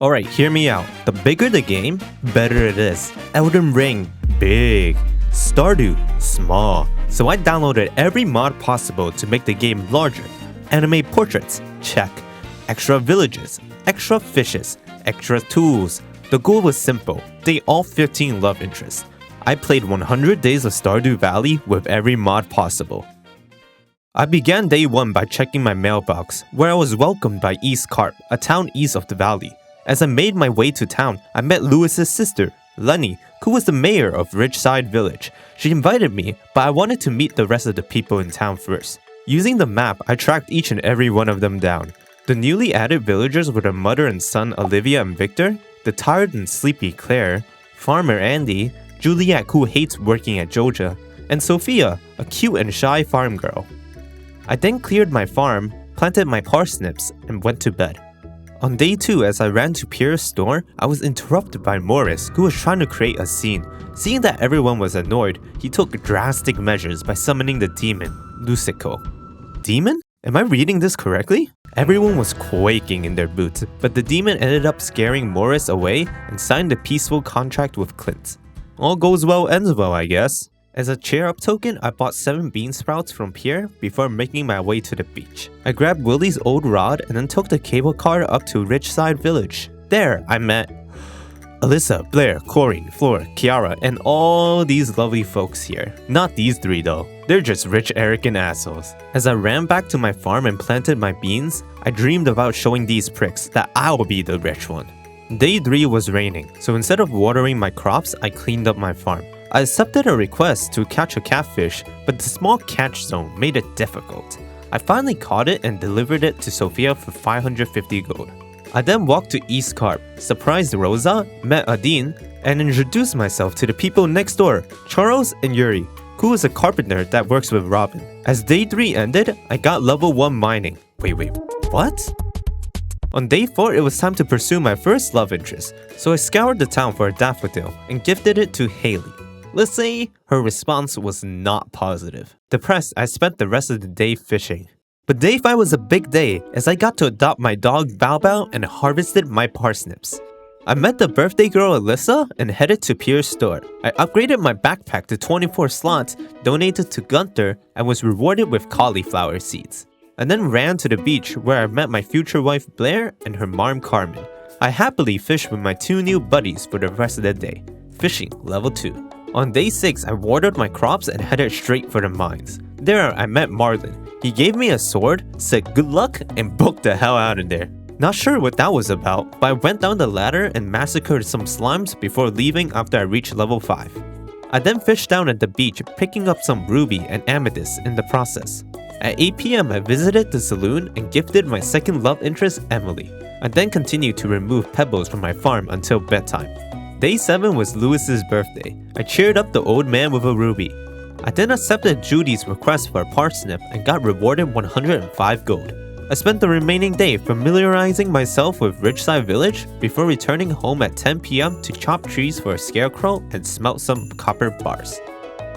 Alright, hear me out. The bigger the game, better it is. Elden Ring, big. Stardew, small. So I downloaded every mod possible to make the game larger. Anime portraits, check. Extra villages, extra fishes, extra tools. The goal was simple, they all 15 love interests. I played 100 Days of Stardew Valley with every mod possible. I began day 1 by checking my mailbox, where I was welcomed by East Carp, a town east of the valley. As I made my way to town, I met Lewis's sister, Lenny, who was the mayor of Ridgeside Village. She invited me, but I wanted to meet the rest of the people in town first. Using the map, I tracked each and every one of them down. The newly added villagers were the mother and son Olivia and Victor, the tired and sleepy Claire, Farmer Andy, Juliet who hates working at Joja, and Sophia, a cute and shy farm girl. I then cleared my farm, planted my parsnips, and went to bed. On day 2, as I ran to Pierre's store, I was interrupted by Morris, who was trying to create a scene. Seeing that everyone was annoyed, he took drastic measures by summoning the demon, Lucico. Demon? Am I reading this correctly? Everyone was quaking in their boots, but the demon ended up scaring Morris away and signed a peaceful contract with Clint. All goes well ends well, I guess. As a cheer-up token, I bought 7 bean sprouts from Pierre before making my way to the beach. I grabbed Willie's old rod and then took the cable car up to Ridgeside Village. There, I met Alyssa, Blair, Corinne, Flora, Kiara, and all these lovely folks here. Not these 3 though. They're just rich, arrogant assholes. As I ran back to my farm and planted my beans, I dreamed about showing these pricks that I'll be the rich one. Day 3 was raining, so instead of watering my crops, I cleaned up my farm. I accepted a request to catch a catfish, but the small catch zone made it difficult. I finally caught it and delivered it to Sophia for 550 gold. I then walked to East Carp, surprised Rosa, met Adine, and introduced myself to the people next door, Charles and Yuri, who is a carpenter that works with Robin. As day 3 ended, I got level 1 mining. Wait, what? On day 4, it was time to pursue my first love interest, so I scoured the town for a daffodil and gifted it to Haley. Let's say her response was not positive. Depressed, I spent the rest of the day fishing. But day 5 was a big day as I got to adopt my dog Bao Bao and harvested my parsnips. I met the birthday girl Alyssa and headed to Pierre's store. I upgraded my backpack to 24 slots, donated to Gunther, and was rewarded with cauliflower seeds. I then ran to the beach where I met my future wife Blair and her mom Carmen. I happily fished with my 2 new buddies for the rest of the day. Fishing level 2. On day 6, I watered my crops and headed straight for the mines. There, I met Marlon. He gave me a sword, said good luck, and booked the hell out of there. Not sure what that was about, but I went down the ladder and massacred some slimes before leaving after I reached level 5. I then fished down at the beach, picking up some ruby and amethyst in the process. At 8 PM, I visited the saloon and gifted my second love interest, Emily. I then continued to remove pebbles from my farm until bedtime. Day 7 was Lewis's birthday. I cheered up the old man with a ruby. I then accepted Judy's request for a parsnip and got rewarded 105 gold. I spent the remaining day familiarizing myself with Ridgeside Village before returning home at 10 PM to chop trees for a scarecrow and smelt some copper bars.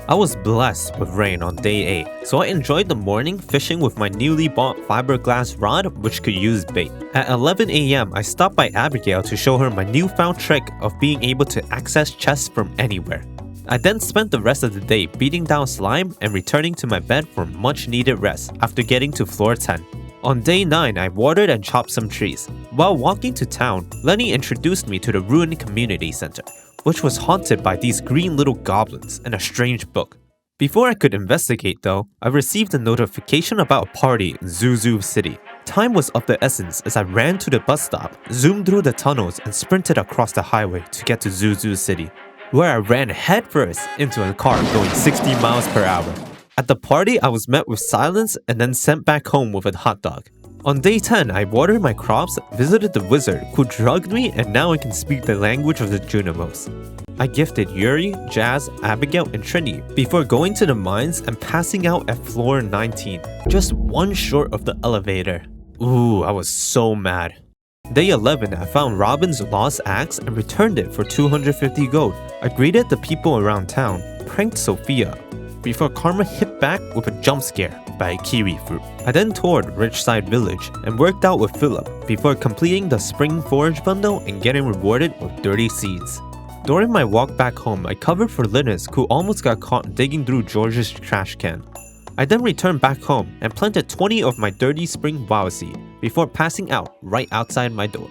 I was blessed with rain on day 8, so I enjoyed the morning fishing with my newly bought fiberglass rod which could use bait. At 11 AM, I stopped by Abigail to show her my newfound trick of being able to access chests from anywhere. I then spent the rest of the day beating down slime and returning to my bed for much needed rest after getting to floor 10. On day 9, I watered and chopped some trees. While walking to town, Lenny introduced me to the ruined community center, which was haunted by these green little goblins and a strange book. Before I could investigate though, I received a notification about a party in Zuzu City. Time was of the essence as I ran to the bus stop, zoomed through the tunnels, and sprinted across the highway to get to Zuzu City, where I ran headfirst into a car going 60 miles per hour. At the party, I was met with silence and then sent back home with a hot dog. On day 10, I watered my crops, visited the wizard who drugged me, and now I can speak the language of the Junimos. I gifted Yuri, Jazz, Abigail, and Trini before going to the mines and passing out at floor 19, just one short of the elevator. Ooh, I was so mad. Day 11, I found Robin's lost axe and returned it for 250 gold. I greeted the people around town, pranked Sophia, before Karma hit back with a jump scare by a kiwi fruit. I then toured Richside Village and worked out with Philip before completing the spring forage bundle and getting rewarded with 30 seeds. During my walk back home, I covered for Linus, who almost got caught digging through George's trash can. I then returned back home and planted 20 of my 30 spring wild seed before passing out right outside my door.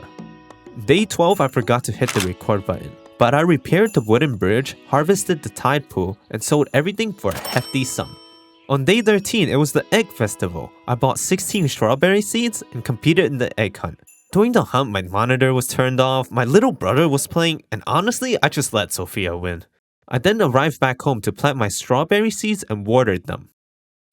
Day 12, I forgot to hit the record button, but I repaired the wooden bridge, harvested the tide pool, and sold everything for a hefty sum. On day 13, it was the egg festival. I bought 16 strawberry seeds and competed in the egg hunt. During the hunt, my monitor was turned off, my little brother was playing, and honestly, I just let Sophia win. I then arrived back home to plant my strawberry seeds and watered them.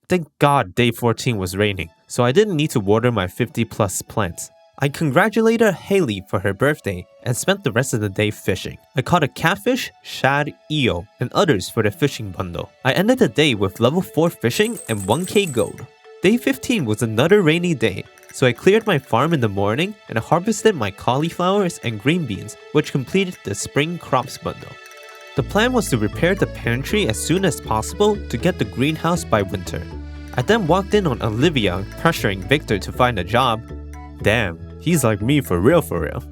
Thank God day 14 was raining, so I didn't need to water my 50 plus plants. I congratulated Haley for her birthday and spent the rest of the day fishing. I caught a catfish, shad, eel, and others for the fishing bundle. I ended the day with level 4 fishing and 1k gold. Day 15 was another rainy day, so I cleared my farm in the morning and harvested my cauliflowers and green beans, which completed the spring crops bundle. The plan was to repair the pantry as soon as possible to get the greenhouse by winter. I then walked in on Olivia pressuring Victor to find a job. Damn, he's like me for real for real.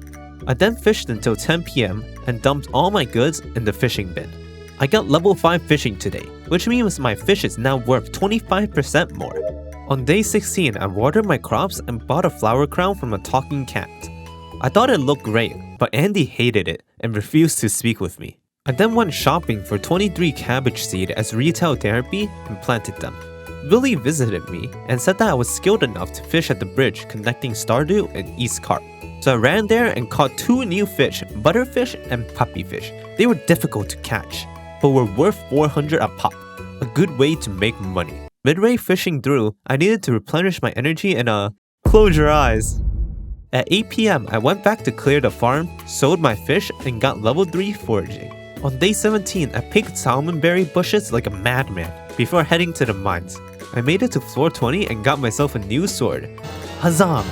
I then fished until 10 PM and dumped all my goods in the fishing bin. I got level 5 fishing today, which means my fish is now worth 25% more. On day 16, I watered my crops and bought a flower crown from a talking cat. I thought it looked great, but Andy hated it and refused to speak with me. I then went shopping for 23 cabbage seed as retail therapy and planted them. Billy visited me and said that I was skilled enough to fish at the bridge connecting Stardew and East Carp. So I ran there and caught 2 new fish, butterfish and puppyfish. They were difficult to catch, but were worth 400 a pop, a good way to make money. Midway fishing through, I needed to replenish my energy and close your eyes. At 8 PM, I went back to clear the farm, sold my fish, and got level 3 foraging. On day 17, I picked salmonberry bushes like a madman before heading to the mines. I made it to floor 20 and got myself a new sword. Huzzah!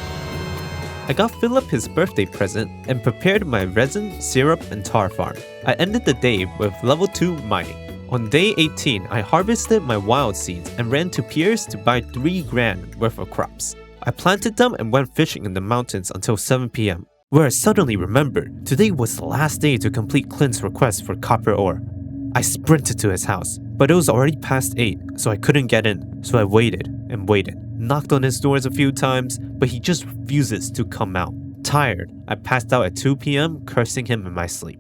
I got Philip his birthday present and prepared my resin, syrup, and tar farm. I ended the day with level 2 mining. On day 18, I harvested my wild seeds and ran to Pierce to buy 3 grand worth of crops. I planted them and went fishing in the mountains until 7 PM, where I suddenly remembered today was the last day to complete Clint's request for copper ore. I sprinted to his house, but it was already past 8, so I couldn't get in, so I waited and waited. Knocked on his doors a few times, but he just refuses to come out. Tired, I passed out at 2 PM, cursing him in my sleep.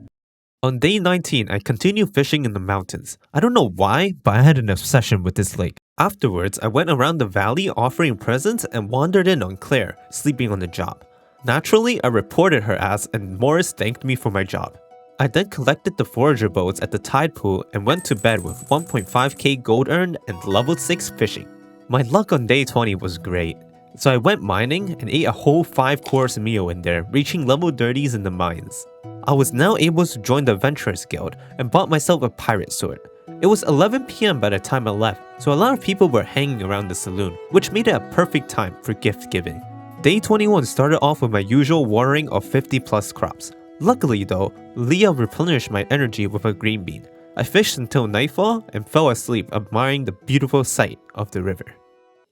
On day 19, I continued fishing in the mountains. I don't know why, but I had an obsession with this lake. Afterwards, I went around the valley offering presents and wandered in on Claire, sleeping on the job. Naturally, I reported her ass and Morris thanked me for my job. I then collected the forager boats at the tide pool and went to bed with 1.5k gold earned and level 6 fishing. My luck on day 20 was great, so I went mining and ate a whole 5-course meal in there, reaching level 30s in the mines. I was now able to join the Adventurers Guild and bought myself a pirate sword. It was 11 PM by the time I left, so a lot of people were hanging around the saloon, which made it a perfect time for gift giving. Day 21 started off with my usual watering of 50 plus crops. Luckily though, Leah replenished my energy with a green bean. I fished until nightfall and fell asleep admiring the beautiful sight of the river.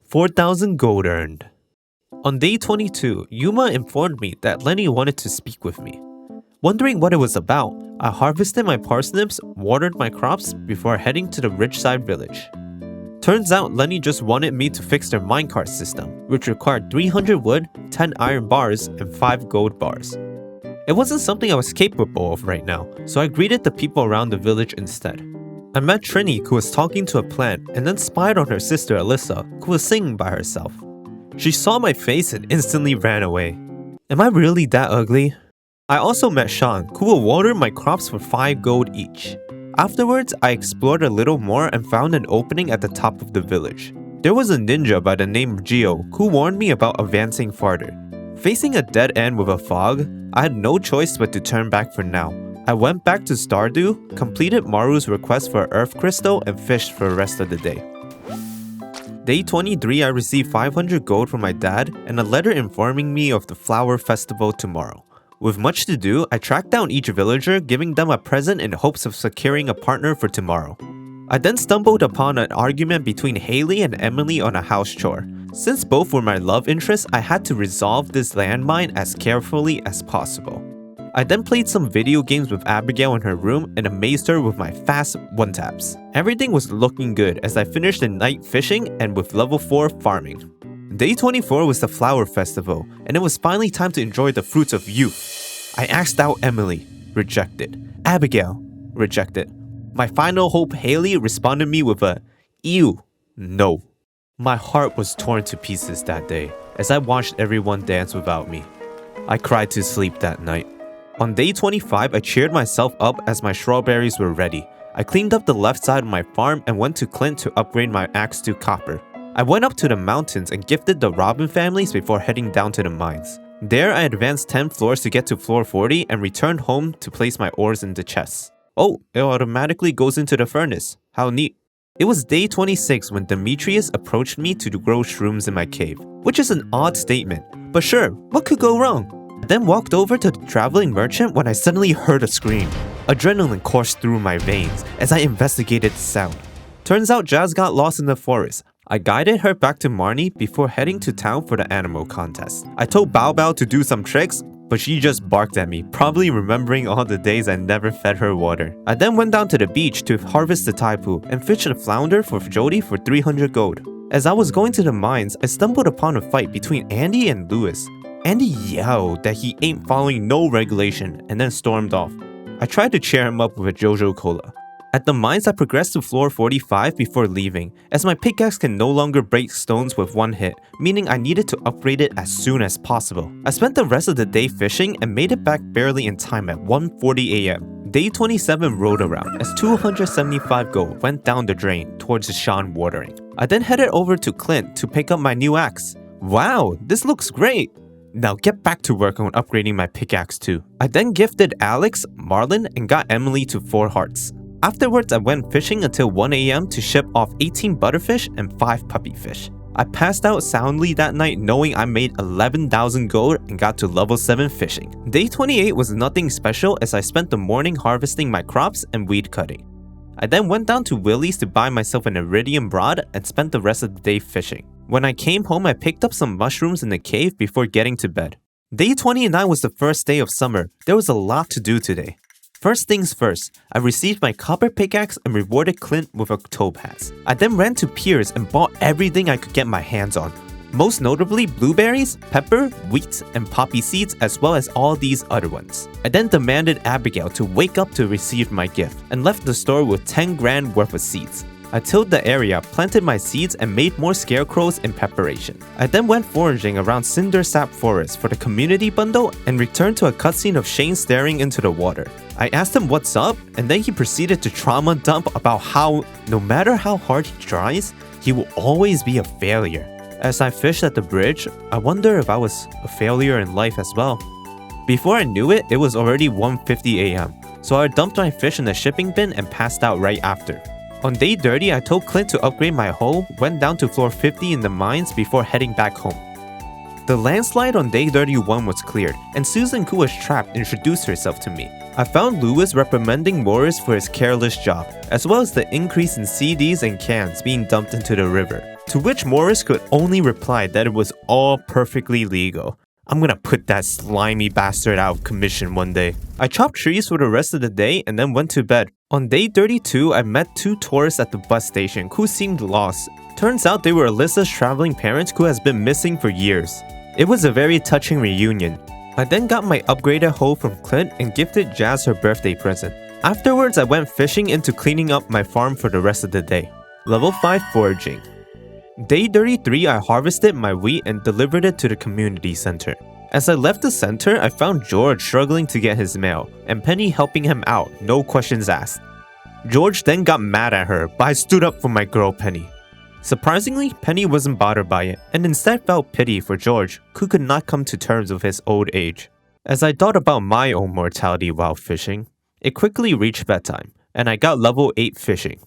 4,000 gold earned. On day 22, Yuma informed me that Lenny wanted to speak with me. Wondering what it was about, I harvested my parsnips, watered my crops before heading to the Richside village. Turns out Lenny just wanted me to fix their minecart system, which required 300 wood, 10 iron bars, and 5 gold bars. It wasn't something I was capable of right now, so I greeted the people around the village instead. I met Trini, who was talking to a plant, and then spied on her sister Alyssa, who was singing by herself. She saw my face and instantly ran away. Am I really that ugly? I also met Sean, who will water my crops for 5 gold each. Afterwards, I explored a little more and found an opening at the top of the village. There was a ninja by the name of Gio who warned me about advancing farther. Facing a dead end with a fog, I had no choice but to turn back for now. I went back to Stardew, completed Maru's request for Earth Crystal, and fished for the rest of the day. Day 23, I received 500 gold from my dad and a letter informing me of the flower festival tomorrow. With much to do, I tracked down each villager, giving them a present in hopes of securing a partner for tomorrow. I then stumbled upon an argument between Haley and Emily on a house chore. Since both were my love interests, I had to resolve this landmine as carefully as possible. I then played some video games with Abigail in her room and amazed her with my fast one-taps. Everything was looking good as I finished the night fishing and with level 4 farming. Day 24 was the flower festival, and it was finally time to enjoy the fruits of youth. I asked out Emily, rejected. Abigail, rejected. My final hope, Haley, responded me with a ew, no. My heart was torn to pieces that day as I watched everyone dance without me. I cried to sleep that night. On day 25, I cheered myself up as my strawberries were ready. I cleaned up the left side of my farm and went to Clint to upgrade my axe to copper. I went up to the mountains and gifted the Robin families before heading down to the mines. There, I advanced 10 floors to get to floor 40 and returned home to place my ores in the chests. Oh, it automatically goes into the furnace. How neat. It was day 26 when Demetrius approached me to grow shrooms in my cave, which is an odd statement, but sure, what could go wrong? I then walked over to the traveling merchant when I suddenly heard a scream. Adrenaline coursed through my veins as I investigated the sound. Turns out Jazz got lost in the forest. I guided her back to Marnie before heading to town for the animal contest. I told Bao Bao to do some tricks, but she just barked at me, probably remembering all the days I never fed her water. I then went down to the beach to harvest the taipu and fished a flounder for Jody for 300 gold. As I was going to the mines, I stumbled upon a fight between Andy and Lewis. Andy yelled that he ain't following no regulation and then stormed off. I tried to cheer him up with a Jojo Cola. At the mines, I progressed to floor 45 before leaving, as my pickaxe can no longer break stones with one hit, meaning I needed to upgrade it as soon as possible. I spent the rest of the day fishing and made it back barely in time at 1:40 AM. Day 27 rolled around as 275 gold went down the drain towards the Sean watering. I then headed over to Clint to pick up my new axe. Wow, this looks great! Now get back to work on upgrading my pickaxe too. I then gifted Alex, Marlon, and got Emily to 4 hearts. Afterwards, I went fishing until 1 AM to ship off 18 butterfish and 5 puppyfish. I passed out soundly that night knowing I made 11,000 gold and got to level 7 fishing. Day 28 was nothing special as I spent the morning harvesting my crops and weed cutting. I then went down to Willie's to buy myself an iridium rod and spent the rest of the day fishing. When I came home, I picked up some mushrooms in the cave before getting to bed. Day 29 was the first day of summer. There was a lot to do today. First things first, I received my copper pickaxe and rewarded Clint with a topaz. I then ran to Piers and bought everything I could get my hands on. Most notably blueberries, pepper, wheat, and poppy seeds, as well as all these other ones. I then demanded Abigail to wake up to receive my gift and left the store with 10 grand worth of seeds. I tilled the area, planted my seeds, and made more scarecrows in preparation. I then went foraging around Cindersap Forest for the community bundle and returned to a cutscene of Shane staring into the water. I asked him what's up, and then he proceeded to trauma dump about how, no matter how hard he tries, he will always be a failure. As I fished at the bridge, I wonder if I was a failure in life as well. Before I knew it, it was already 1:50 AM, so I dumped my fish in the shipping bin and passed out right after. On day 30, I told Clint to upgrade my hoe, went down to floor 50 in the mines before heading back home. The landslide on day 31 was cleared, and Susan, who was trapped, introduced herself to me. I found Lewis reprimanding Morris for his careless job, as well as the increase in CDs and cans being dumped into the river, to which Morris could only reply that it was all perfectly legal. I'm gonna put that slimy bastard out of commission one day. I chopped trees for the rest of the day and then went to bed. On day 32, I met 2 tourists at the bus station who seemed lost. Turns out they were Alyssa's traveling parents who has been missing for years. It was a very touching reunion. I then got my upgraded hoe from Clint and gifted Jazz her birthday present. Afterwards, I went fishing into cleaning up my farm for the rest of the day. Level 5 foraging. Day 33, I harvested my wheat and delivered it to the community center. As I left the center, I found George struggling to get his mail, and Penny helping him out, no questions asked. George then got mad at her, but I stood up for my girl Penny. Surprisingly, Penny wasn't bothered by it, and instead felt pity for George, who could not come to terms with his old age. As I thought about my own mortality while fishing, it quickly reached bedtime, and I got level 8 fishing.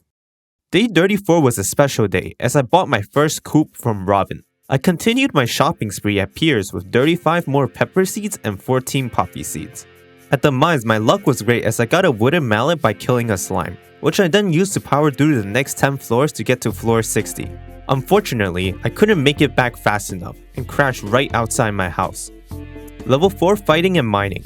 Day 34 was a special day as I bought my first coop from Robin. I continued my shopping spree at Piers with 35 more pepper seeds and 14 poppy seeds. At the mines, my luck was great as I got a wooden mallet by killing a slime, which I then used to power through the next 10 floors to get to floor 60. Unfortunately, I couldn't make it back fast enough and crashed right outside my house. Level 4 Fighting and Mining.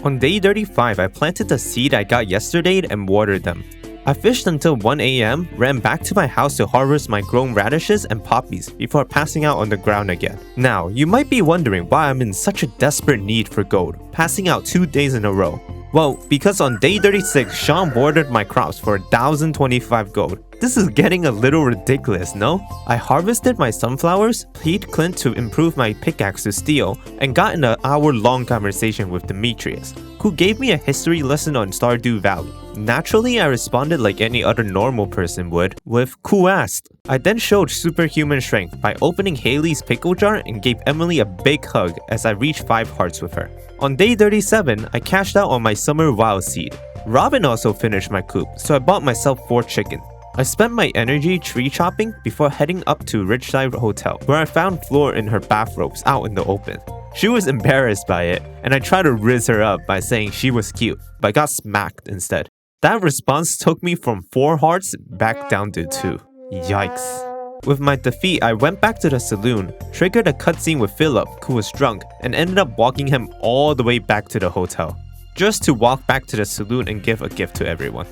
On day 35, I planted the seed I got yesterday and watered them. I fished until 1 AM, ran back to my house to harvest my grown radishes and poppies before passing out on the ground again. Now, you might be wondering why I'm in such a desperate need for gold, passing out 2 days in a row. Well, because on day 36, Sean watered my crops for 1,025 gold. This is getting a little ridiculous, no? I harvested my sunflowers, paid Clint to improve my pickaxe to steel, and got in an hour-long conversation with Demetrius, who gave me a history lesson on Stardew Valley. Naturally, I responded like any other normal person would, with "cool ass." I then showed superhuman strength by opening Haley's pickle jar and gave Emily a big hug as I reached 5 hearts with her. On day 37, I cashed out on my summer wild seed. Robin also finished my coop, so I bought myself 4 chicken. I spent my energy tree chopping before heading up to Ridgeside Hotel, where I found Floor in her bathrobes out in the open. She was embarrassed by it, and I tried to riz her up by saying she was cute, but got smacked instead. That response took me from 4 hearts back down to 2. Yikes. With my defeat, I went back to the saloon, triggered a cutscene with Philip, who was drunk, and ended up walking him all the way back to the hotel, just to walk back to the saloon and give a gift to everyone.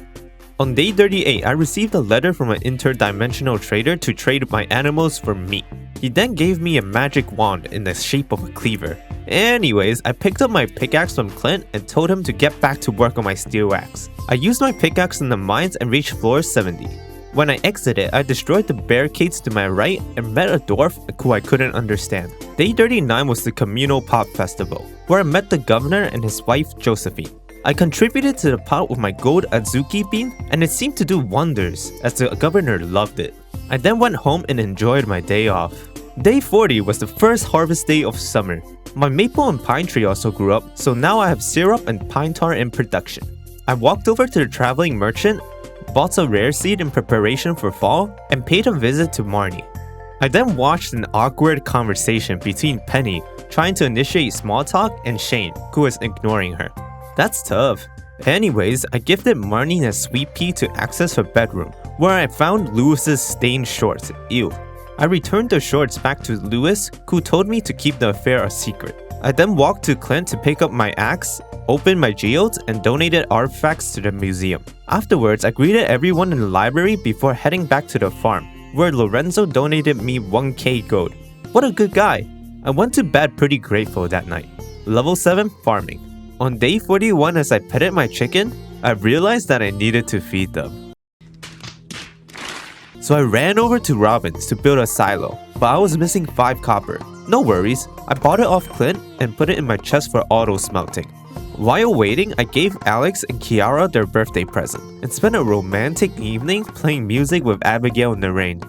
On day 38, I received a letter from an interdimensional trader to trade my animals for meat. He then gave me a magic wand in the shape of a cleaver. Anyways, I picked up my pickaxe from Clint and told him to get back to work on my steel axe. I used my pickaxe in the mines and reached floor 70. When I exited, I destroyed the barricades to my right and met a dwarf who I couldn't understand. Day 39 was the communal pop festival, where I met the governor and his wife Josephine. I contributed to the pot with my gold Azuki bean, and it seemed to do wonders as the governor loved it. I then went home and enjoyed my day off. Day 40 was the first harvest day of summer. My maple and pine tree also grew up, so now I have syrup and pine tar in production. I walked over to the traveling merchant, bought a rare seed in preparation for fall, and paid a visit to Marnie. I then watched an awkward conversation between Penny, trying to initiate small talk, and Shane, who was ignoring her. That's tough. Anyways, I gifted Marnie a sweet pea to access her bedroom, where I found Lewis's stained shorts. Ew. I returned the shorts back to Lewis, who told me to keep the affair a secret. I then walked to Clint to pick up my axe, opened my geodes, and donated artifacts to the museum. Afterwards, I greeted everyone in the library before heading back to the farm, where Lorenzo donated me 1k gold. What a good guy! I went to bed pretty grateful that night. Level 7 Farming. On day 41, as I petted my chicken, I realized that I needed to feed them. So I ran over to Robin's to build a silo, but I was missing 5 copper. No worries, I bought it off Clint and put it in my chest for auto smelting. While waiting, I gave Alex and Kiara their birthday present and spent a romantic evening playing music with Abigail in the rain.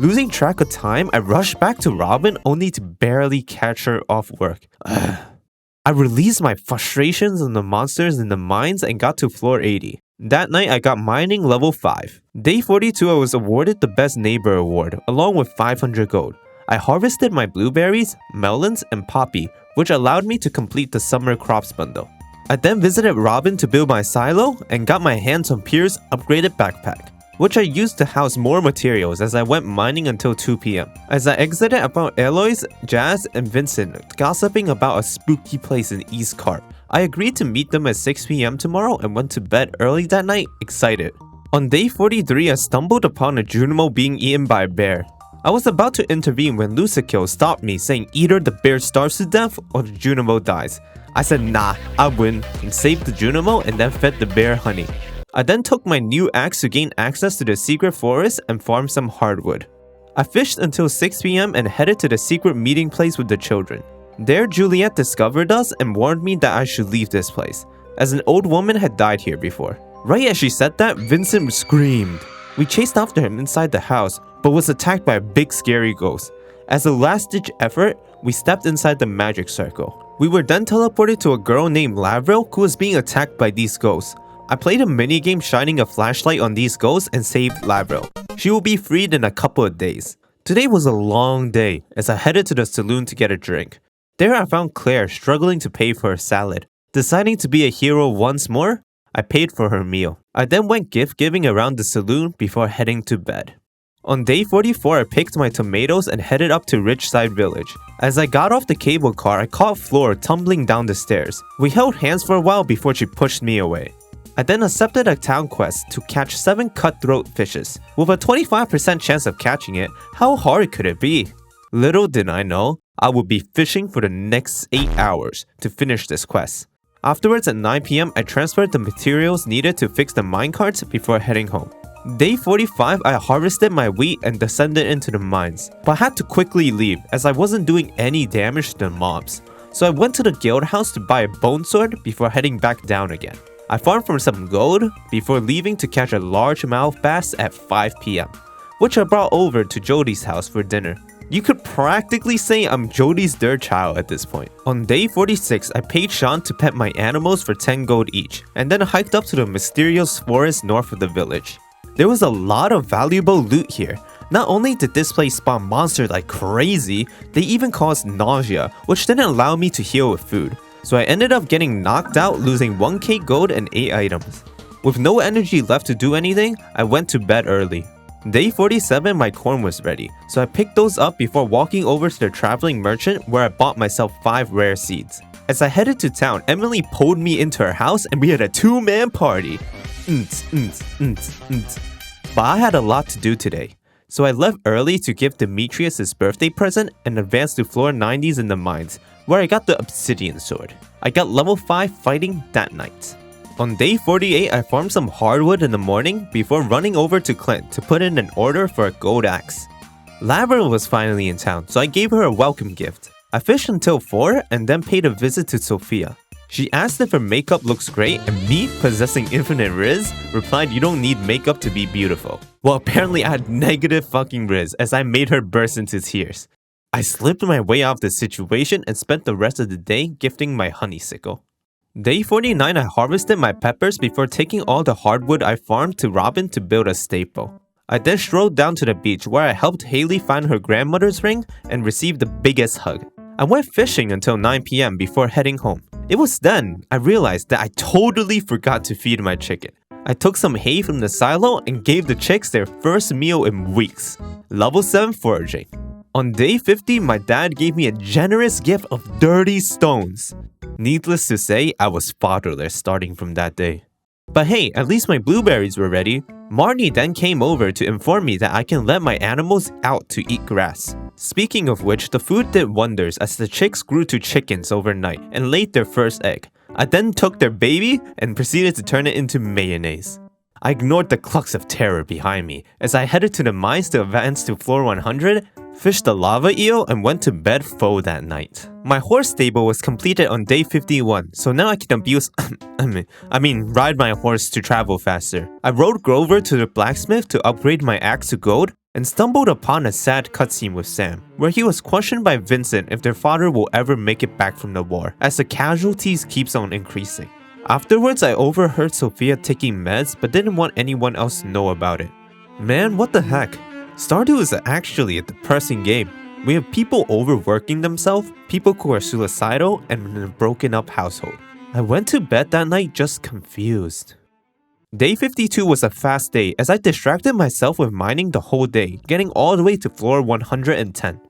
Losing track of time, I rushed back to Robin only to barely catch her off work. I released my frustrations on the monsters in the mines and got to floor 80. That night, I got mining level 5. Day 42, I was awarded the Best Neighbor Award, along with 500 gold. I harvested my blueberries, melons, and poppy, which allowed me to complete the summer crops bundle. I then visited Robin to build my silo and got my hands on Pierre's upgraded backpack, which I used to house more materials as I went mining until 2 PM. As I exited, I found Eloise, Jazz, and Vincent gossiping about a spooky place in East Carp. I agreed to meet them at 6 PM tomorrow and went to bed early that night, excited. On day 43, I stumbled upon a Junimo being eaten by a bear. I was about to intervene when Lucikill stopped me, saying either the bear starves to death or the Junimo dies. I said nah, I win, and saved the Junimo and then fed the bear honey. I then took my new axe to gain access to the secret forest and farm some hardwood. I fished until 6 PM and headed to the secret meeting place with the children. There, Juliet discovered us and warned me that I should leave this place, as an old woman had died here before. Right as she said that, Vincent screamed. We chased after him inside the house, but was attacked by a big scary ghost. As a last-ditch effort, we stepped inside the magic circle. We were then teleported to a girl named Lavril who was being attacked by these ghosts. I played a minigame shining a flashlight on these ghosts and saved Lavril. She will be freed in a couple of days. Today was a long day as I headed to the saloon to get a drink. There I found Claire struggling to pay for a salad. Deciding to be a hero once more, I paid for her meal. I then went gift giving around the saloon before heading to bed. On day 44, I picked my tomatoes and headed up to Ridgeside Village. As I got off the cable car, I caught Floor tumbling down the stairs. We held hands for a while before she pushed me away. I then accepted a town quest to catch 7 cutthroat fishes. With a 25% chance of catching it, how hard could it be? Little did I know, I would be fishing for the next 8 hours to finish this quest. Afterwards at 9 PM, I transferred the materials needed to fix the minecarts before heading home. Day 45, I harvested my wheat and descended into the mines, but I had to quickly leave as I wasn't doing any damage to the mobs. So I went to the guild house to buy a bone sword before heading back down again. I farmed for some gold before leaving to catch a largemouth bass at 5 PM, which I brought over to Jody's house for dinner. You could practically say I'm Jody's third child at this point. On day 46, I paid Sean to pet my animals for 10 gold each, and then hiked up to the mysterious forest north of the village. There was a lot of valuable loot here. Not only did this place spawn monsters like crazy, they even caused nausea, which didn't allow me to heal with food. So I ended up getting knocked out, losing 1k gold and 8 items. With no energy left to do anything, I went to bed early. Day 47, my corn was ready, so I picked those up before walking over to the traveling merchant where I bought myself 5 rare seeds. As I headed to town, Emily pulled me into her house and we had a 2-man party. But I had a lot to do today, so I left early to give Demetrius his birthday present and advanced to floor 90s in the mines, where I got the obsidian sword. I got level 5 fighting that night. On day 48, I farmed some hardwood in the morning before running over to Clint to put in an order for a gold axe. Laverne was finally in town, so I gave her a welcome gift. I fished until 4 and then paid a visit to Sophia. She asked if her makeup looks great, and me, possessing infinite Riz, replied you don't need makeup to be beautiful. Well, apparently I had negative fucking Riz as I made her burst into tears. I slipped my way out of the situation and spent the rest of the day gifting my honeysuckle. Day 49, I harvested my peppers before taking all the hardwood I farmed to Robin to build a staple. I then strolled down to the beach where I helped Haley find her grandmother's ring and received the biggest hug. I went fishing until 9 PM before heading home. It was then I realized that I totally forgot to feed my chicken. I took some hay from the silo and gave the chicks their first meal in weeks. Level 7 foraging. On day 50, my dad gave me a generous gift of dirty stones. Needless to say, I was fatherless starting from that day. But hey, at least my blueberries were ready. Marnie then came over to inform me that I can let my animals out to eat grass. Speaking of which, the food did wonders as the chicks grew to chickens overnight and laid their first egg. I then took their baby and proceeded to turn it into mayonnaise. I ignored the clucks of terror behind me as I headed to the mines to advance to floor 100, fished the lava eel, and went to bed full that night. My horse stable was completed on day 51, so now I can ride my horse to travel faster. I rode Grover to the blacksmith to upgrade my axe to gold, and stumbled upon a sad cutscene with Sam, where he was questioned by Vincent if their father will ever make it back from the war, as the casualties keeps on increasing. Afterwards, I overheard Sophia taking meds, but didn't want anyone else to know about it. Man, what the heck? Stardew is actually a depressing game. We have people overworking themselves, people who are suicidal, and in a broken up household. I went to bed that night just confused. Day 52 was a fast day as I distracted myself with mining the whole day, getting all the way to floor 110.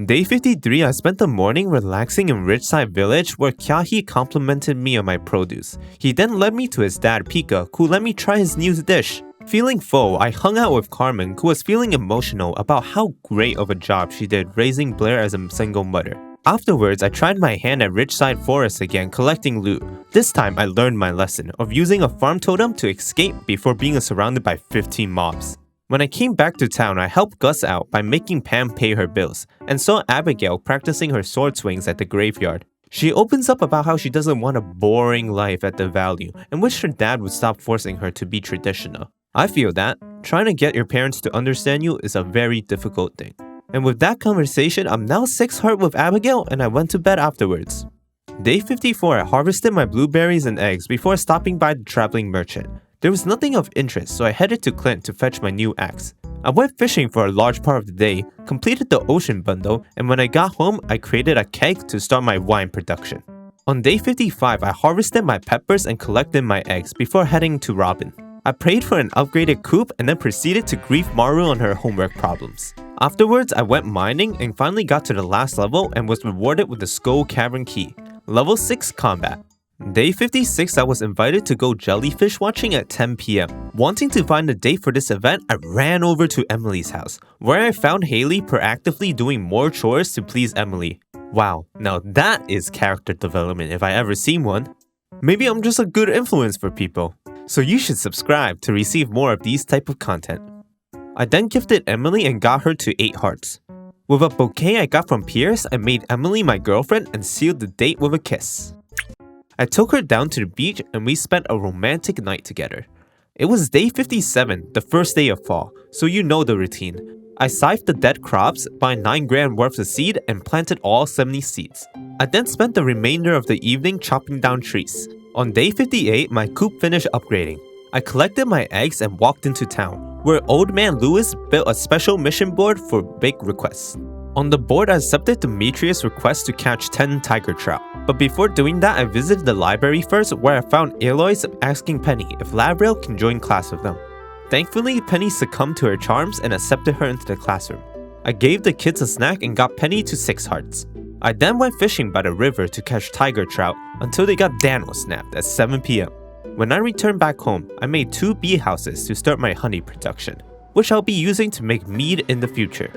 Day 53, I spent the morning relaxing in Ridgeside Village where Kyahi complimented me on my produce. He then led me to his dad Pika, who let me try his new dish. Feeling full, I hung out with Carmen, who was feeling emotional about how great of a job she did raising Blair as a single mother. Afterwards, I tried my hand at Ridgeside Forest again collecting loot. This time, I learned my lesson of using a farm totem to escape before being surrounded by 15 mobs. When I came back to town, I helped Gus out by making Pam pay her bills, and saw Abigail practicing her sword swings at the graveyard. She opens up about how she doesn't want a boring life at the Valley, and wished her dad would stop forcing her to be traditional. I feel that trying to get your parents to understand you is a very difficult thing. And with that conversation, I'm now 6 heart with Abigail and I went to bed afterwards. Day 54, I harvested my blueberries and eggs before stopping by the traveling merchant. There was nothing of interest, so I headed to Clint to fetch my new axe. I went fishing for a large part of the day, completed the ocean bundle, and when I got home, I created a keg to start my wine production. On day 55, I harvested my peppers and collected my eggs before heading to Robin. I prayed for an upgraded coop and then proceeded to grief Maru on her homework problems. Afterwards, I went mining and finally got to the last level and was rewarded with the Skull Cavern key. Level 6 Combat. Day 56, I was invited to go jellyfish watching at 10 PM. Wanting to find a date for this event, I ran over to Emily's house, where I found Haley proactively doing more chores to please Emily. Wow, now that is character development if I ever seen one. Maybe I'm just a good influence for people. So you should subscribe to receive more of these type of content. I then gifted Emily and got her to 8 hearts. With a bouquet I got from Pierce, I made Emily my girlfriend and sealed the date with a kiss. I took her down to the beach and we spent a romantic night together. It was day 57, the first day of fall, so you know the routine. I scythed the dead crops, bought 9 grand worth of seed, and planted all 70 seeds. I then spent the remainder of the evening chopping down trees. On day 58, my coop finished upgrading. I collected my eggs and walked into town, where Old Man Lewis built a special mission board for big requests. On the board, I accepted Demetrius' request to catch 10 tiger trout. But before doing that, I visited the library first, where I found Aloys asking Penny if Lavril can join class with them. Thankfully, Penny succumbed to her charms and accepted her into the classroom. I gave the kids a snack and got Penny to 6 hearts. I then went fishing by the river to catch tiger trout until they got Daniel snapped at 7 PM. When I returned back home, I made 2 bee houses to start my honey production, which I'll be using to make mead in the future.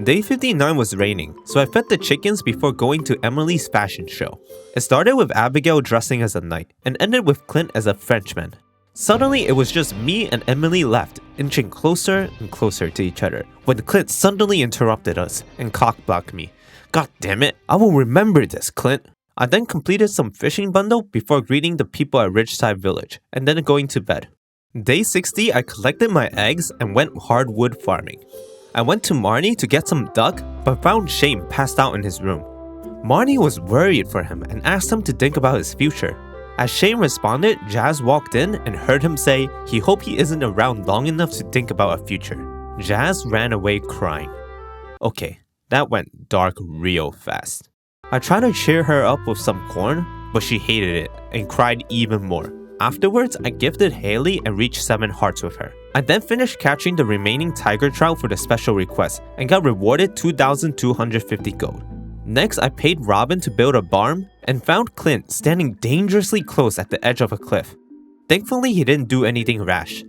Day 59 was raining, so I fed the chickens before going to Emily's fashion show. It started with Abigail dressing as a knight, and ended with Clint as a Frenchman. Suddenly, it was just me and Emily left, inching closer and closer to each other, when Clint suddenly interrupted us and cock-blocked me. God damn it, I will remember this, Clint. I then completed some fishing bundle before greeting the people at Ridgeside Village, and then going to bed. Day 60, I collected my eggs and went hardwood farming. I went to Marnie to get some duck, but found Shane passed out in his room. Marnie was worried for him and asked him to think about his future. As Shane responded, Jazz walked in and heard him say he hoped he isn't around long enough to think about a future. Jazz ran away crying. Okay, that went dark real fast. I tried to cheer her up with some corn, but she hated it and cried even more. Afterwards, I gifted Haley and reached 7 hearts with her. I then finished catching the remaining tiger trout for the special request and got rewarded 2,250 gold. Next, I paid Robin to build a barn and found Clint standing dangerously close at the edge of a cliff. Thankfully, he didn't do anything rash.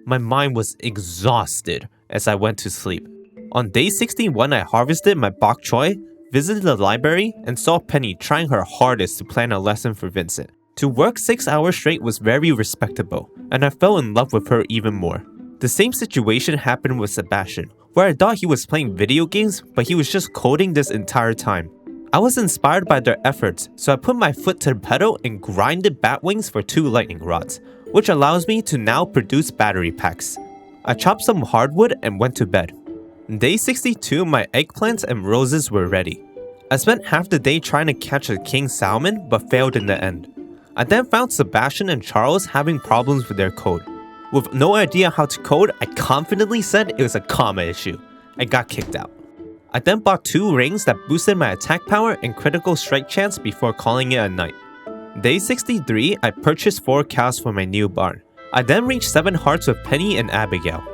My mind was exhausted as I went to sleep. On day 61, I harvested my bok choy, visited the library, and saw Penny trying her hardest to plan a lesson for Vincent. To work 6 hours straight was very respectable, and I fell in love with her even more. The same situation happened with Sebastian, where I thought he was playing video games, but he was just coding this entire time. I was inspired by their efforts, so I put my foot to the pedal and grinded bat wings for 2 lightning rods, which allows me to now produce battery packs. I chopped some hardwood and went to bed. Day 62, my eggplants and roses were ready. I spent half the day trying to catch a king salmon, but failed in the end. I then found Sebastian and Charles having problems with their code. With no idea how to code, I confidently said it was a comma issue, and got kicked out. I then bought 2 rings that boosted my attack power and critical strike chance before calling it a night. Day 63, I purchased 4 cows for my new barn. I then reached 7 hearts with Penny and Abigail.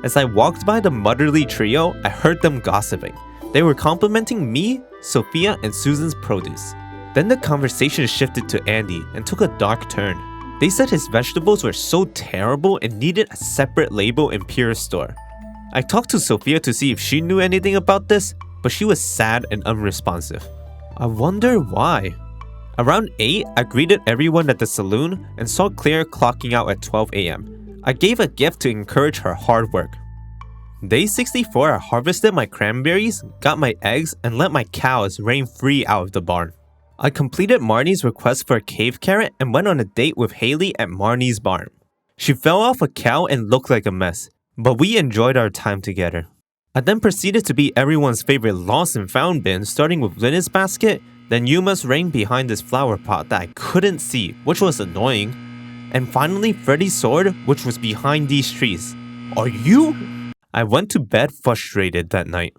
As I walked by the motherly trio, I heard them gossiping. They were complimenting me, Sophia, and Susan's produce. Then the conversation shifted to Andy and took a dark turn. They said his vegetables were so terrible and needed a separate label in Pierre's store. I talked to Sophia to see if she knew anything about this, but she was sad and unresponsive. I wonder why. Around 8, I greeted everyone at the saloon and saw Claire clocking out at 12 AM. I gave a gift to encourage her hard work. Day 64, I harvested my cranberries, got my eggs, and let my cows reign free out of the barn. I completed Marnie's request for a cave carrot and went on a date with Haley at Marnie's barn. She fell off a cow and looked like a mess, but we enjoyed our time together. I then proceeded to be everyone's favorite lost and found bin, starting with Linus' basket, then Yuma's ring behind this flower pot that I couldn't see, which was annoying, and finally Freddy's sword, which was behind these trees. Are you? I went to bed frustrated that night.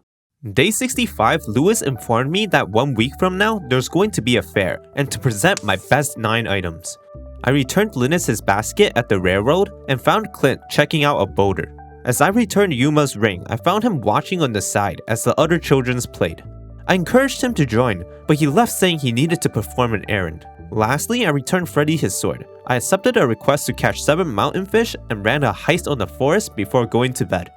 Day 65, Lewis informed me that 1 week from now, there's going to be a fair, and to present my best 9 items. I returned Linus's basket at the railroad and found Clint checking out a boulder. As I returned Yuma's ring, I found him watching on the side as the other children played. I encouraged him to join, but he left saying he needed to perform an errand. Lastly, I returned Freddy his sword. I accepted a request to catch 7 mountain fish and ran a heist on the forest before going to bed.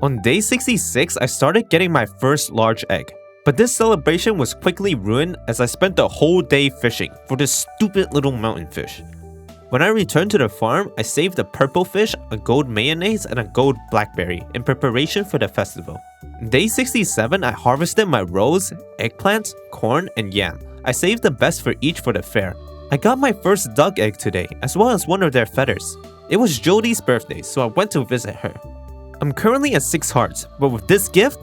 On day 66, I started getting my first large egg. But this celebration was quickly ruined as I spent the whole day fishing for this stupid little mountain fish. When I returned to the farm, I saved a purple fish, a gold mayonnaise, and a gold blackberry in preparation for the festival. Day 67, I harvested my rose, eggplant, corn, and yam. I saved the best for each for the fair. I got my first duck egg today, as well as one of their feathers. It was Jodie's birthday, so I went to visit her. I'm currently at 6 hearts, but with this gift,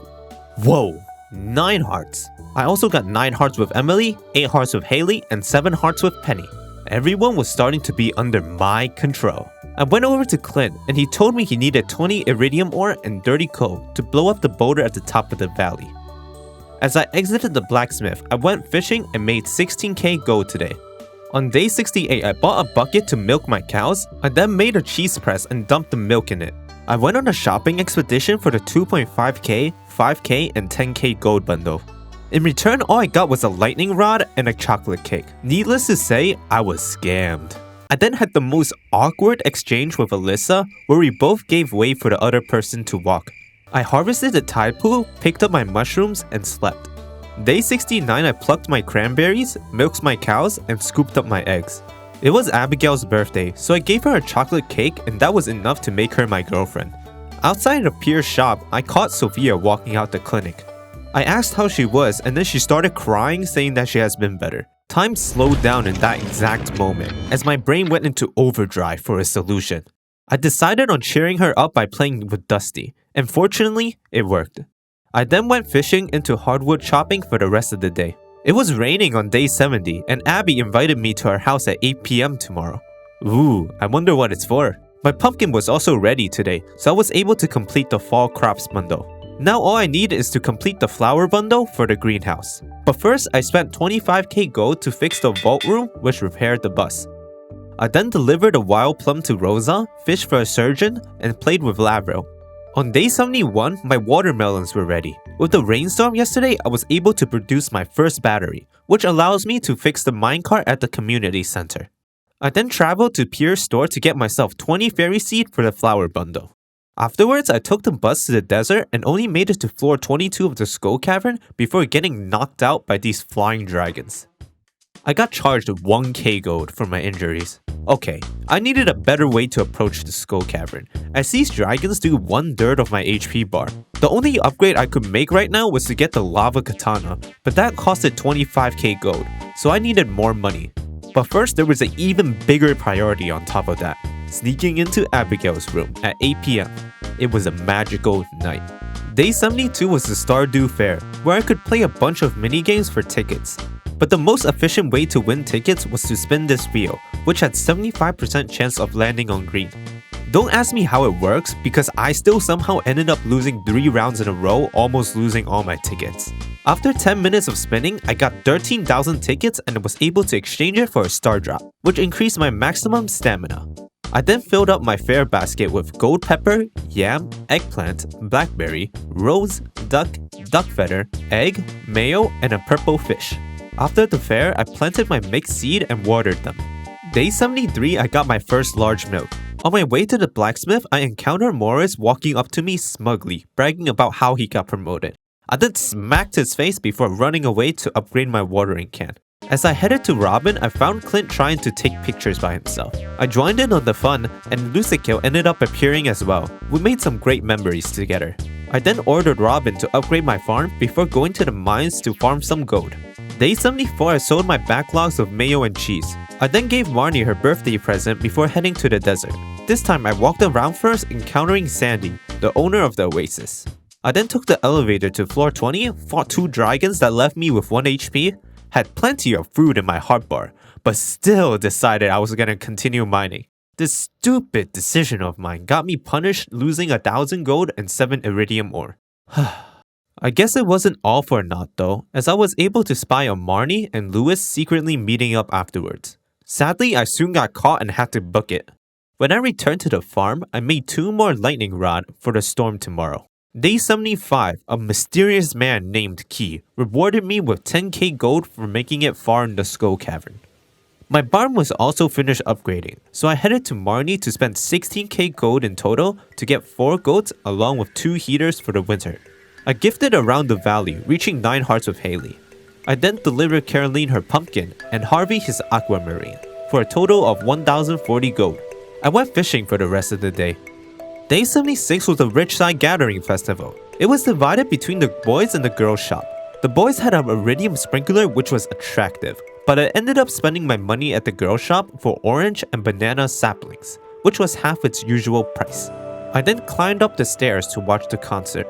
whoa, 9 hearts. I also got 9 hearts with Emily, 8 hearts with Haley, and 7 hearts with Penny. Everyone was starting to be under my control. I went over to Clint, and he told me he needed 20 iridium ore and dirty coal to blow up the boulder at the top of the valley. As I exited the blacksmith, I went fishing and made 16k gold today. On day 68, I bought a bucket to milk my cows. I then made a cheese press and dumped the milk in it. I went on a shopping expedition for the 2.5k, 5k, and 10k gold bundle. In return, all I got was a lightning rod and a chocolate cake. Needless to say, I was scammed. I then had the most awkward exchange with Alyssa, where we both gave way for the other person to walk. I harvested the tide pool, picked up my mushrooms, and slept. Day 69, I plucked my cranberries, milked my cows, and scooped up my eggs. It was Abigail's birthday, so I gave her a chocolate cake, and that was enough to make her my girlfriend. Outside the Pier's shop, I caught Sophia walking out the clinic. I asked how she was, and then she started crying, saying that she has been better. Time slowed down in that exact moment, as my brain went into overdrive for a solution. I decided on cheering her up by playing with Dusty, and fortunately, it worked. I then went fishing into hardwood chopping for the rest of the day. It was raining on day 70, and Abby invited me to her house at 8 p.m. tomorrow. Ooh, I wonder what it's for. My pumpkin was also ready today, so I was able to complete the fall crops bundle. Now all I need is to complete the flower bundle for the greenhouse. But first, I spent 25k gold to fix the vault room, which repaired the bus. I then delivered a wild plum to Rosa, fished for a surgeon, and played with Lavril. On day 71, my watermelons were ready. With the rainstorm yesterday, I was able to produce my first battery, which allows me to fix the minecart at the community center. I then traveled to Pier's store to get myself 20 fairy seed for the flower bundle. Afterwards, I took the bus to the desert and only made it to floor 22 of the Skull Cavern before getting knocked out by these flying dragons. I got charged 1k gold for my injuries. Okay, I needed a better way to approach the Skull Cavern, as these dragons do 1/3 of my HP bar. The only upgrade I could make right now was to get the lava katana, but that costed 25k gold, so I needed more money. But first, there was an even bigger priority on top of that, sneaking into Abigail's room at 8 p.m. It was a magical night. Day 72 was the Stardew Fair, where I could play a bunch of minigames for tickets. But the most efficient way to win tickets was to spin this wheel, which had 75% chance of landing on green. Don't ask me how it works, because I still somehow ended up losing 3 rounds in a row, almost losing all my tickets. After 10 minutes of spinning, I got 13,000 tickets and was able to exchange it for a star drop, which increased my maximum stamina. I then filled up my fair basket with gold pepper, yam, eggplant, blackberry, rose, duck feather, egg, mayo, and a purple fish. After the fair, I planted my mixed seed and watered them. Day 73, I got my first large milk. On my way to the blacksmith, I encountered Morris walking up to me smugly, bragging about how he got promoted. I then smacked his face before running away to upgrade my watering can. As I headed to Robin, I found Clint trying to take pictures by himself. I joined in on the fun, and Lucikill ended up appearing as well. We made some great memories together. I then ordered Robin to upgrade my farm before going to the mines to farm some gold. Day 74, I sold my backlogs of mayo and cheese. I then gave Marnie her birthday present before heading to the desert. This time I walked around first, encountering Sandy, the owner of the oasis. I then took the elevator to floor 20, fought 2 dragons that left me with 1 HP, had plenty of food in my heart bar, but still decided I was gonna continue mining. This stupid decision of mine got me punished, losing 1,000 gold and 7 iridium ore. I guess it wasn't all for naught though, as I was able to spy on Marnie and Lewis secretly meeting up afterwards. Sadly, I soon got caught and had to book it. When I returned to the farm, I made 2 more lightning rod for the storm tomorrow. Day 75, a mysterious man named Key rewarded me with 10k gold for making it far in the Skull Cavern. My barn was also finished upgrading, so I headed to Marnie to spend 16k gold in total to get 4 goats along with 2 heaters for the winter. I gifted around the valley, reaching 9 hearts with Haley. I then delivered Caroline her pumpkin and Harvey his aquamarine, for a total of 1040 gold. I went fishing for the rest of the day. Day 76 was a Rich Side Gathering festival. It was divided between the boys and the girls shop. The boys had an iridium sprinkler which was attractive, but I ended up spending my money at the girls shop for orange and banana saplings, which was half its usual price. I then climbed up the stairs to watch the concert.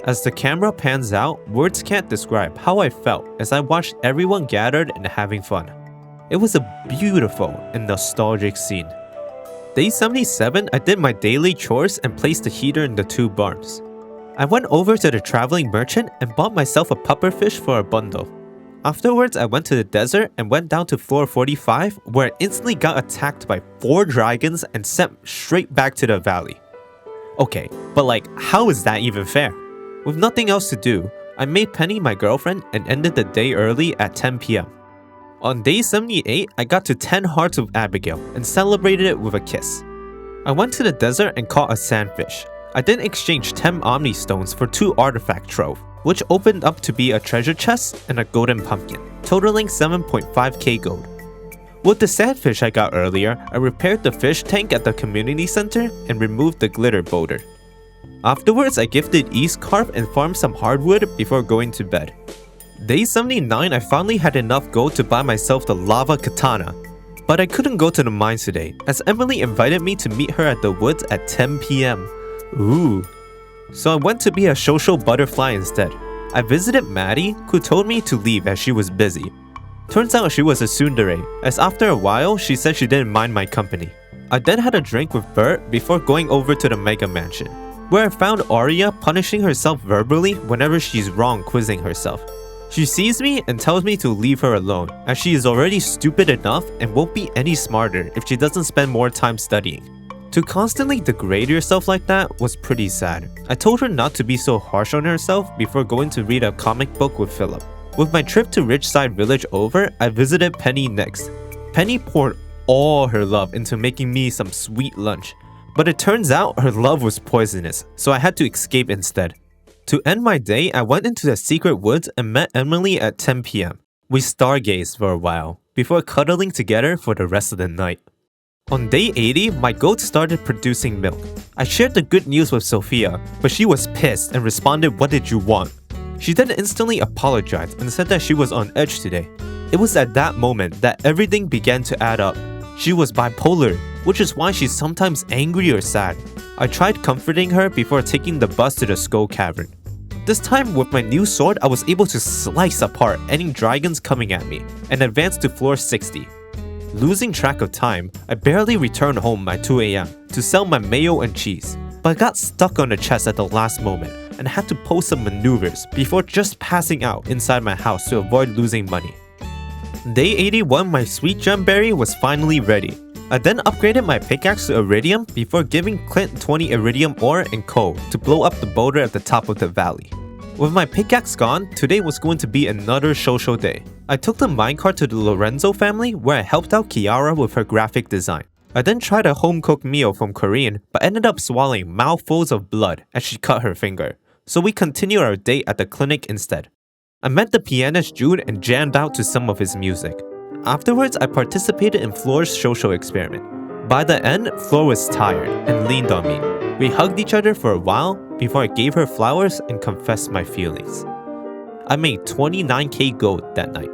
As the camera pans out, words can't describe how I felt as I watched everyone gathered and having fun. It was a beautiful and nostalgic scene. Day 77, I did my daily chores and placed the heater in the 2 barns. I went over to the traveling merchant and bought myself a pufferfish for a bundle. Afterwards, I went to the desert and went down to floor 45 where I instantly got attacked by 4 dragons and sent straight back to the valley. Okay, but how is that even fair? With nothing else to do, I made Penny my girlfriend and ended the day early at 10 p.m. On day 78, I got to 10 hearts with Abigail and celebrated it with a kiss. I went to the desert and caught a sandfish. I then exchanged 10 Omni Stones for 2 artifact trove, which opened up to be a treasure chest and a golden pumpkin, totaling 7.5k gold. With the sandfish I got earlier, I repaired the fish tank at the community center and removed the glitter boulder. Afterwards, I gifted East Carp and farmed some hardwood before going to bed. Day 79, I finally had enough gold to buy myself the lava katana. But I couldn't go to the mines today, as Emily invited me to meet her at the woods at 10 p.m. Ooh. So I went to be a social butterfly instead. I visited Maddie, who told me to leave as she was busy. Turns out she was a tsundere, as after a while, she said she didn't mind my company. I then had a drink with Bert before going over to the Mega Mansion, where I found Arya punishing herself verbally whenever she's wrong quizzing herself. She sees me and tells me to leave her alone, as she is already stupid enough and won't be any smarter if she doesn't spend more time studying. To constantly degrade yourself like that was pretty sad. I told her not to be so harsh on herself before going to read a comic book with Philip. With my trip to Ridgeside Village over, I visited Penny next. Penny poured all her love into making me some sweet lunch, but it turns out her love was poisonous, so I had to escape instead. To end my day, I went into the secret woods and met Emily at 10 p.m. We stargazed for a while, before cuddling together for the rest of the night. On day 80, my goat started producing milk. I shared the good news with Sophia, but she was pissed and responded, "What did you want?" She then instantly apologized and said that she was on edge today. It was at that moment that everything began to add up. She was bipolar, which is why she's sometimes angry or sad. I tried comforting her before taking the bus to the Skull Cavern. This time, with my new sword, I was able to slice apart any dragons coming at me and advance to floor 60. Losing track of time, I barely returned home by 2 a.m. to sell my mayo and cheese, but I got stuck on the chest at the last moment and had to pull some maneuvers before just passing out inside my house to avoid losing money. Day 81, my sweet gemberry was finally ready. I then upgraded my pickaxe to iridium before giving Clint 20 iridium ore and coal to blow up the boulder at the top of the valley. With my pickaxe gone, today was going to be another social day. I took the minecart to the Lorenzo family where I helped out Kiara with her graphic design. I then tried a home-cooked meal from Korean but ended up swallowing mouthfuls of blood as she cut her finger, so we continued our date at the clinic instead. I met the pianist Jude and jammed out to some of his music. Afterwards, I participated in Floor's social experiment. By the end, Floor was tired and leaned on me. We hugged each other for a while before I gave her flowers and confessed my feelings. I made 29k gold that night.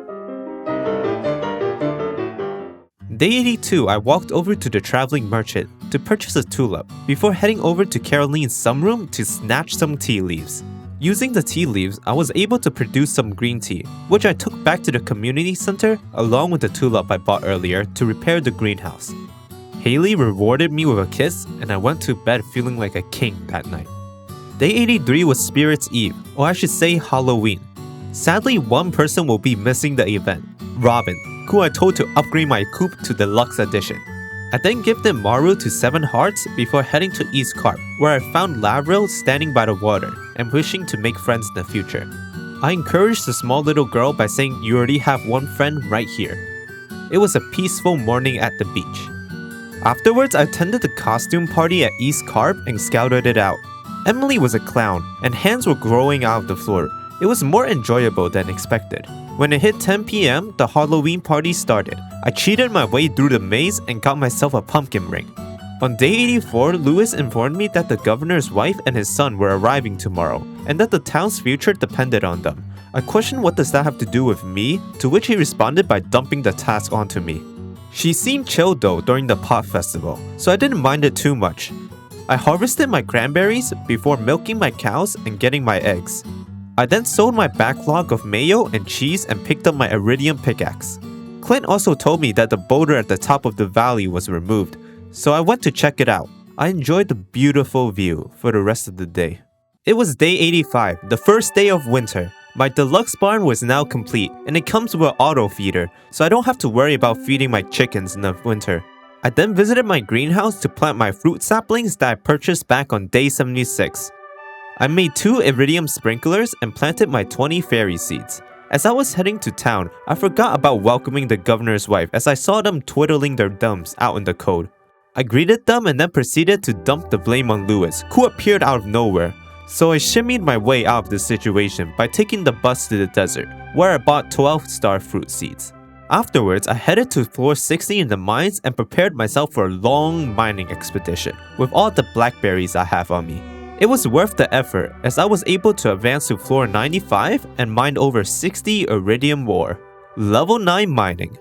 Day 82, I walked over to the traveling merchant to purchase a tulip before heading over to Caroline's sunroom to snatch some tea leaves. Using the tea leaves, I was able to produce some green tea, which I took back to the community center along with the tulip I bought earlier to repair the greenhouse. Haley rewarded me with a kiss and I went to bed feeling like a king that night. Day 83 was Spirit's Eve, or I should say Halloween. Sadly, one person will be missing the event, Robin, who I told to upgrade my coupe to Deluxe Edition. I then gifted Maru to 7 hearts before heading to East Carp, where I found Lavril standing by the water and wishing to make friends in the future. I encouraged the small little girl by saying you already have one friend right here. It was a peaceful morning at the beach. Afterwards, I attended the costume party at East Carp and scouted it out. Emily was a clown, and hands were growing out of the floor. It was more enjoyable than expected. When it hit 10 p.m., the Halloween party started. I cheated my way through the maze and got myself a pumpkin ring. On day 84, Lewis informed me that the governor's wife and his son were arriving tomorrow, and that the town's future depended on them. I questioned what does that have to do with me, to which he responded by dumping the task onto me. She seemed chill though during the pot festival, so I didn't mind it too much. I harvested my cranberries before milking my cows and getting my eggs. I then sold my backlog of mayo and cheese and picked up my iridium pickaxe. Clint also told me that the boulder at the top of the valley was removed, so I went to check it out. I enjoyed the beautiful view for the rest of the day. It was day 85, the first day of winter. My deluxe barn was now complete, and it comes with an auto feeder, so I don't have to worry about feeding my chickens in the winter. I then visited my greenhouse to plant my fruit saplings that I purchased back on day 76. I made 2 iridium sprinklers and planted my 20 fairy seeds. As I was heading to town, I forgot about welcoming the governor's wife as I saw them twiddling their thumbs out in the cold. I greeted them and then proceeded to dump the blame on Lewis, who appeared out of nowhere. So I shimmied my way out of the situation by taking the bus to the desert, where I bought 12 star fruit seeds. Afterwards, I headed to floor 60 in the mines and prepared myself for a long mining expedition with all the blackberries I have on me. It was worth the effort as I was able to advance to floor 95 and mine over 60 iridium ore. Level 9 mining.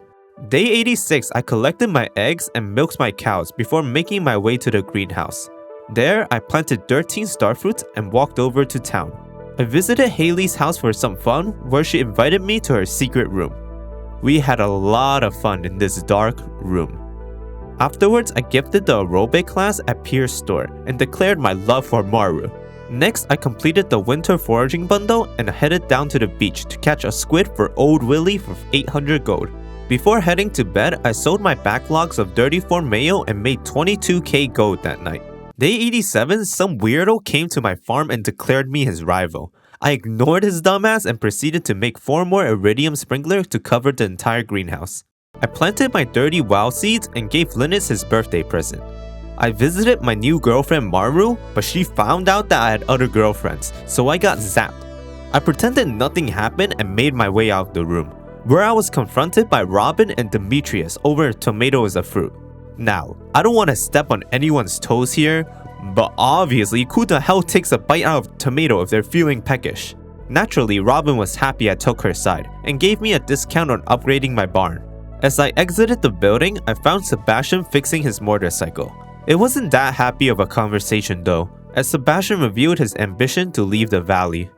Day 86, I collected my eggs and milked my cows before making my way to the greenhouse. There, I planted 13 starfruits and walked over to town. I visited Haley's house for some fun, where she invited me to her secret room. We had a lot of fun in this dark room. Afterwards, I gifted the aerobic class at Pier's store and declared my love for Maru. Next, I completed the winter foraging bundle and headed down to the beach to catch a squid for Old Willie for 800 gold. Before heading to bed, I sold my backlogs of 34 mayo and made 22k gold that night. Day 87, some weirdo came to my farm and declared me his rival. I ignored his dumbass and proceeded to make 4 more iridium sprinklers to cover the entire greenhouse. I planted my 30 wild seeds and gave Linus his birthday present. I visited my new girlfriend Maru, but she found out that I had other girlfriends, so I got zapped. I pretended nothing happened and made my way out of the room, where I was confronted by Robin and Demetrius over a tomato as a fruit. Now, I don't want to step on anyone's toes here, but obviously who the hell takes a bite out of a tomato if they're feeling peckish? Naturally, Robin was happy I took her side and gave me a discount on upgrading my barn. As I exited the building, I found Sebastian fixing his motorcycle. It wasn't that happy of a conversation though, as Sebastian revealed his ambition to leave the valley.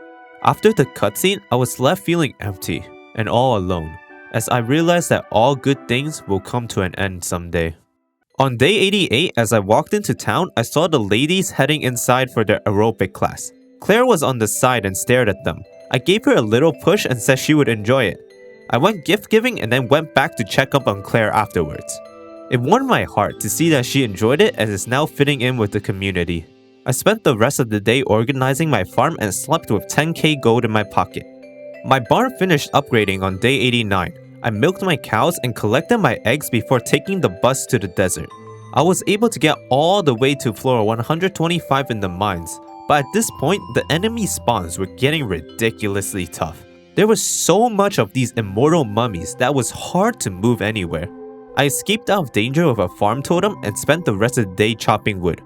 After the cutscene, I was left feeling empty and all alone, as I realized that all good things will come to an end someday. On day 88, as I walked into town, I saw the ladies heading inside for their aerobic class. Claire was on the side and stared at them. I gave her a little push and said she would enjoy it. I went gift giving and then went back to check up on Claire afterwards. It warmed my heart to see that she enjoyed it and is now fitting in with the community. I spent the rest of the day organizing my farm and slept with 10k gold in my pocket. My barn finished upgrading on day 89. I milked my cows and collected my eggs before taking the bus to the desert. I was able to get all the way to floor 125 in the mines, but at this point, the enemy spawns were getting ridiculously tough. There was so much of these immortal mummies that was hard to move anywhere. I escaped out of danger with a farm totem and spent the rest of the day chopping wood.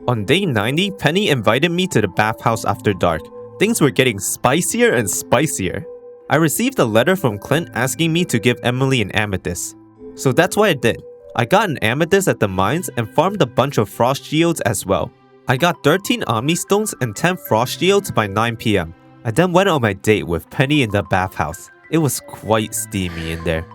On day 90, Penny invited me to the bathhouse after dark. Things were getting spicier and spicier. I received a letter from Clint asking me to give Emily an amethyst. So that's what I did. I got an amethyst at the mines and farmed a bunch of frost geodes as well. I got 13 Omni Stones and 10 frost geodes by 9 p.m. I then went on my date with Penny in the bathhouse. It was quite steamy in there.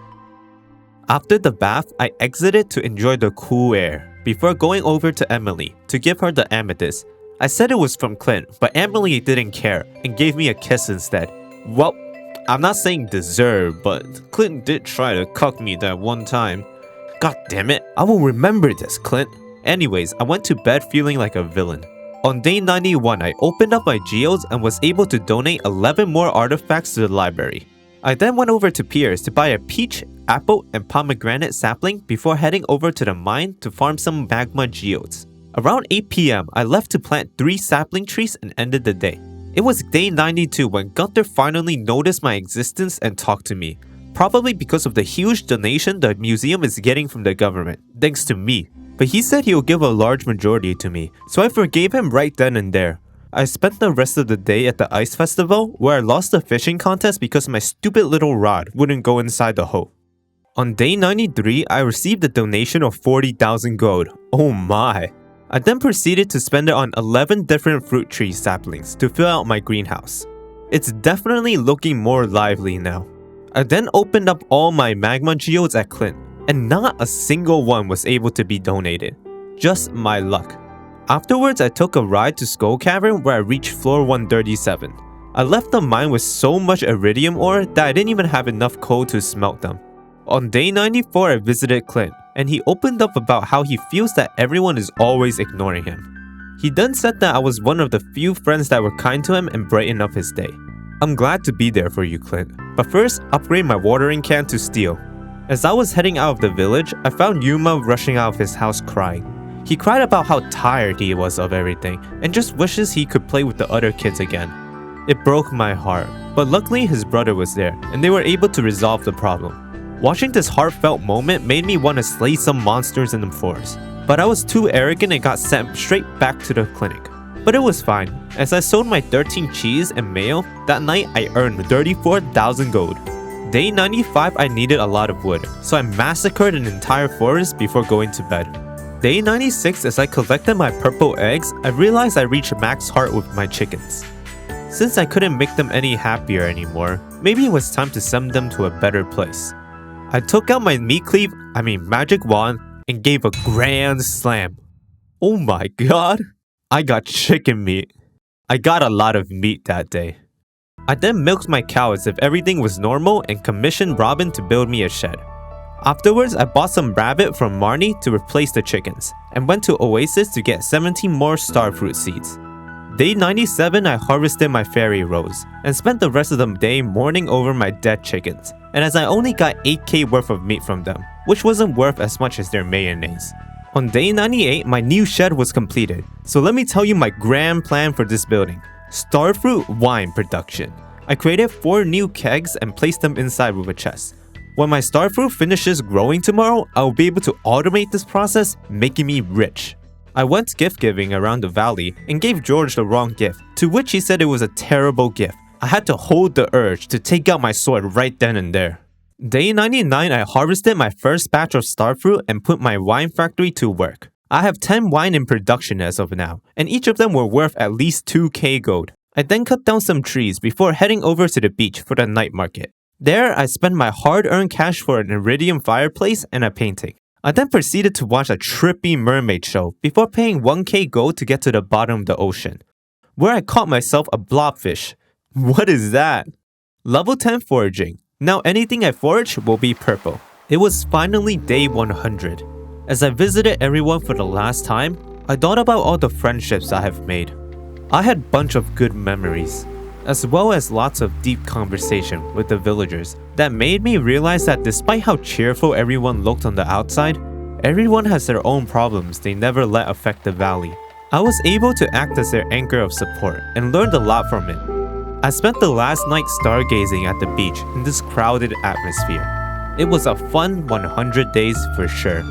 After the bath, I exited to enjoy the cool air before going over to Emily to give her the amethyst. I said it was from Clint, but Emily didn't care and gave me a kiss instead. Well, I'm not saying deserve, but Clint did try to cuck me that one time. God damn it, I will remember this, Clint. Anyways, I went to bed feeling like a villain. On day 91, I opened up my geodes and was able to donate 11 more artifacts to the library. I then went over to Pierre's to buy a peach, apple, and pomegranate sapling before heading over to the mine to farm some magma geodes. Around 8 PM, I left to plant 3 sapling trees and ended the day. It was day 92 when Gunther finally noticed my existence and talked to me. Probably because of the huge donation the museum is getting from the government, thanks to me. But he said he would give a large majority to me, so I forgave him right then and there. I spent the rest of the day at the ice festival, where I lost the fishing contest because my stupid little rod wouldn't go inside the hole. On day 93, I received a donation of 40,000 gold. Oh my! I then proceeded to spend it on 11 different fruit tree saplings to fill out my greenhouse. It's definitely looking more lively now. I then opened up all my magma geodes at Clint, and not a single one was able to be donated. Just my luck. Afterwards, I took a ride to Skull Cavern where I reached floor 137. I left the mine with so much iridium ore that I didn't even have enough coal to smelt them. On day 94, I visited Clint, and he opened up about how he feels that everyone is always ignoring him. He then said that I was one of the few friends that were kind to him and brightened up his day. I'm glad to be there for you, Clint, but first, upgrade my watering can to steel. As I was heading out of the village, I found Yuma rushing out of his house crying. He cried about how tired he was of everything and just wishes he could play with the other kids again. It broke my heart, but luckily his brother was there and they were able to resolve the problem. Watching this heartfelt moment made me want to slay some monsters in the forest, but I was too arrogant and got sent straight back to the clinic. But it was fine. As I sold my 13 cheese and mayo, that night I earned 34,000 gold. Day 95 I needed a lot of wood, so I massacred an entire forest before going to bed. Day 96, as I collected my purple eggs, I realized I reached max heart with my chickens. Since I couldn't make them any happier anymore, maybe it was time to send them to a better place. I took out my magic wand, and gave a grand slam. Oh my god, I got chicken meat. I got a lot of meat that day. I then milked my cow as if everything was normal and commissioned Robin to build me a shed. Afterwards, I bought some rabbit from Marnie to replace the chickens, and went to Oasis to get 17 more starfruit seeds. Day 97, I harvested my fairy rose, and spent the rest of the day mourning over my dead chickens, and as I only got 8k worth of meat from them, which wasn't worth as much as their mayonnaise. On day 98, my new shed was completed, so let me tell you my grand plan for this building. Starfruit wine production. I created 4 new kegs and placed them inside with a chest. When my starfruit finishes growing tomorrow, I will be able to automate this process, making me rich. I went gift giving around the valley and gave George the wrong gift, to which he said it was a terrible gift. I had to hold the urge to take out my sword right then and there. Day 99, I harvested my first batch of starfruit and put my wine factory to work. I have 10 wine in production as of now, and each of them were worth at least 2k gold. I then cut down some trees before heading over to the beach for the night market. There, I spent my hard-earned cash for an iridium fireplace and a painting. I then proceeded to watch a trippy mermaid show before paying 1k gold to get to the bottom of the ocean, where I caught myself a blobfish. What is that? Level 10 foraging. Now anything I forage will be purple. It was finally day 100. As I visited everyone for the last time, I thought about all the friendships I have made. I had a bunch of good memories, as well as lots of deep conversation with the villagers that made me realize that despite how cheerful everyone looked on the outside, everyone has their own problems they never let affect the valley. I was able to act as their anchor of support and learned a lot from it. I spent the last night stargazing at the beach in this crowded atmosphere. It was a fun 100 days for sure.